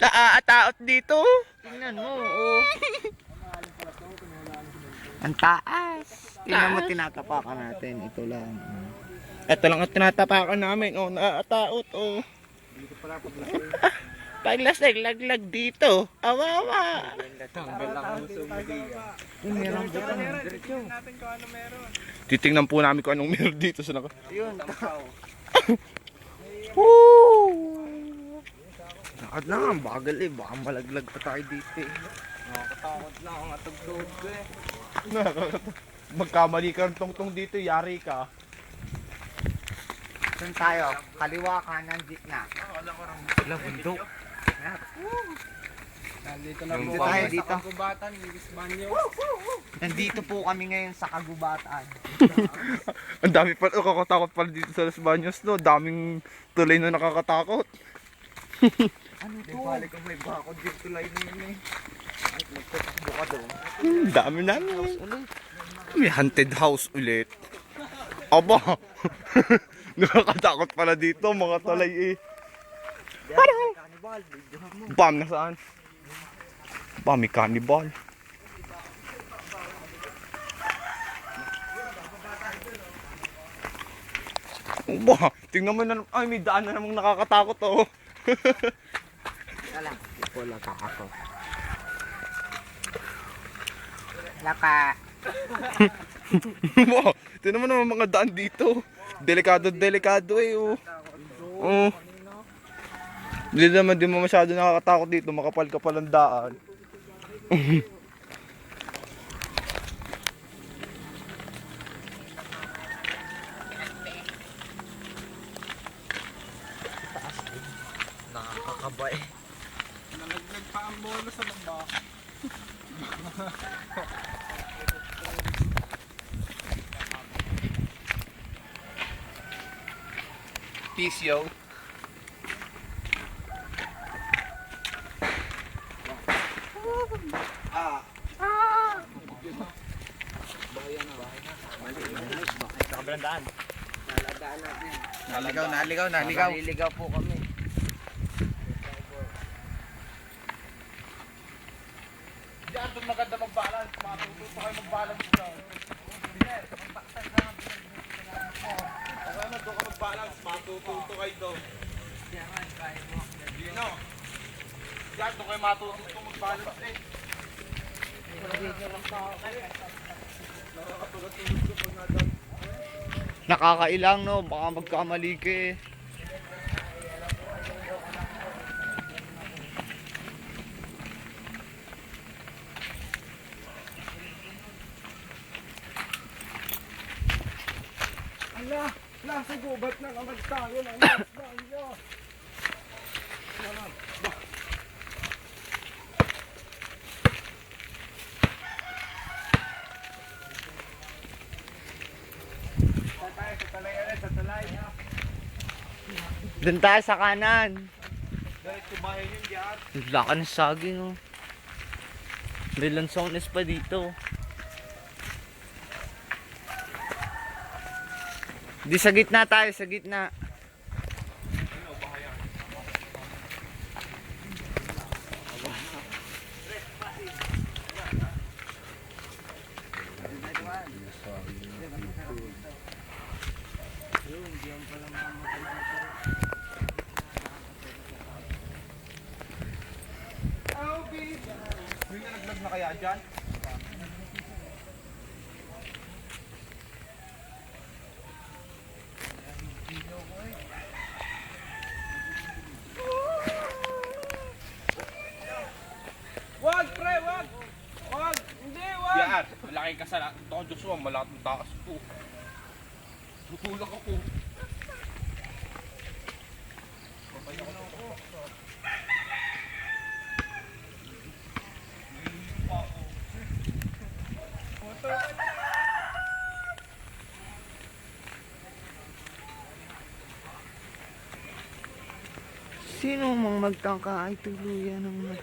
Taot dito. Tingnan mo, oh. Ang taas. Tingnan mo, tinatapakan natin. Ito lang. Ito lang ang tinatapakan namin. Oh, naataot. Oh. Dito pala pag Paglasag, laglag dito. Awawa. tanggal ang uso mo dito. Meron dito. natin kung ano meron. Titingnan po namin kung anong meron dito sa naka. Yun. Woo! Nakad na nga, bagal eh. Baka malaglag pa tayo dito eh. Nakakatakot na ang atugdod ko eh. Magkamali ka ng tungtong dito, yari ka. Saan tayo? Kaliwa, kanan, gitna. Wala bundok. Nandito na Dito po tayo, kami dito. sa Kagubatan, Luis Banyo. Nandito po kami ngayon sa Kagubatan. Ang dami pa, nakakatakot pala dito sa Los Baños, no? Daming tulay na nakakatakot. Ano to? Balik ko may bakod dito tulay na yun eh. Ay, nagtatakbo ka doon. Dami namin. May haunted house ulit. Aba! Nakakatakot pala dito, mga tulay eh. Cannibal, videohan mo. Bam, nasaan? Bam, may cannibal. Aba, tingnan mo na, ay may daan na namang nakakatakot oh. Wala. Wala ka ako. Laka. Wow, tingnan mo naman mga daan dito. Delikado eh oh. Oh. Hindi naman din mo masyado nakakatakot dito, makapal-kapal ang daan. Nakakakaba eh. Nalaglag pa ang bola sa baba. Peace yo. Naligaw. Naliligaw po kami. Diyan doon maganda mag-balance. Matututo kayo mag-balance doon. Okay na, doon ka mag-balance. Matututo kayo doon. Dino. Diyan doon kayo matututo mag-balance eh. Nakakailang no, baka magkamali ka eh. Ala, nasa gubat na naman tayo ng mas banyo. Doon tayo sa kanan. Diretso bahay yun diyan. Laka ng saging oh. May lansones pa dito. Di sa gitna tayo, sa gitna. May nalaglag na kaya dyan? Wag pre, wag! Wag! Hindi, wag! Yan, malaking kasalanan. Ito ang Diyos mo, malaking taas po. Tutulak ako. Sino mang magtangka ay tuluyan ng mata.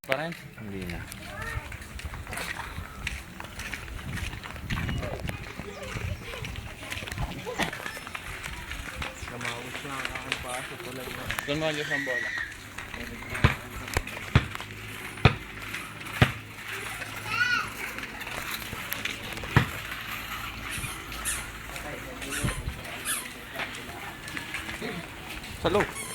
Pa rin? Hindi na. Doon mga Diyos ang bola. Sa loob.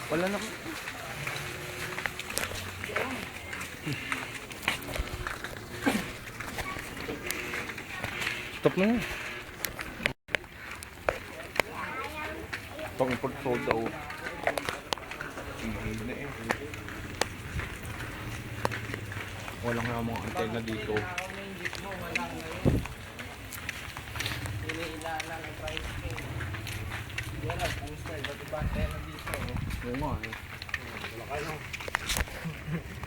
Wala na. Stop na yun. Pang-import sold daw. Wala nga mga antena dito. Oo nga eh.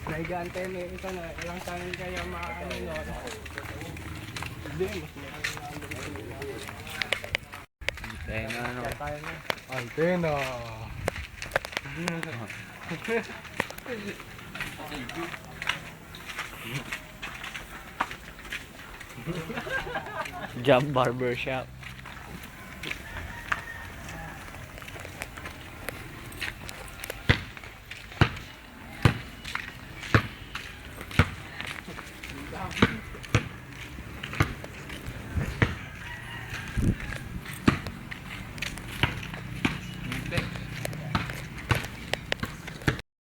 Naigante mo yung ito na ilang taon kaya makakano no? Hindi, Antena ano. Antena. Jump Barber Shop.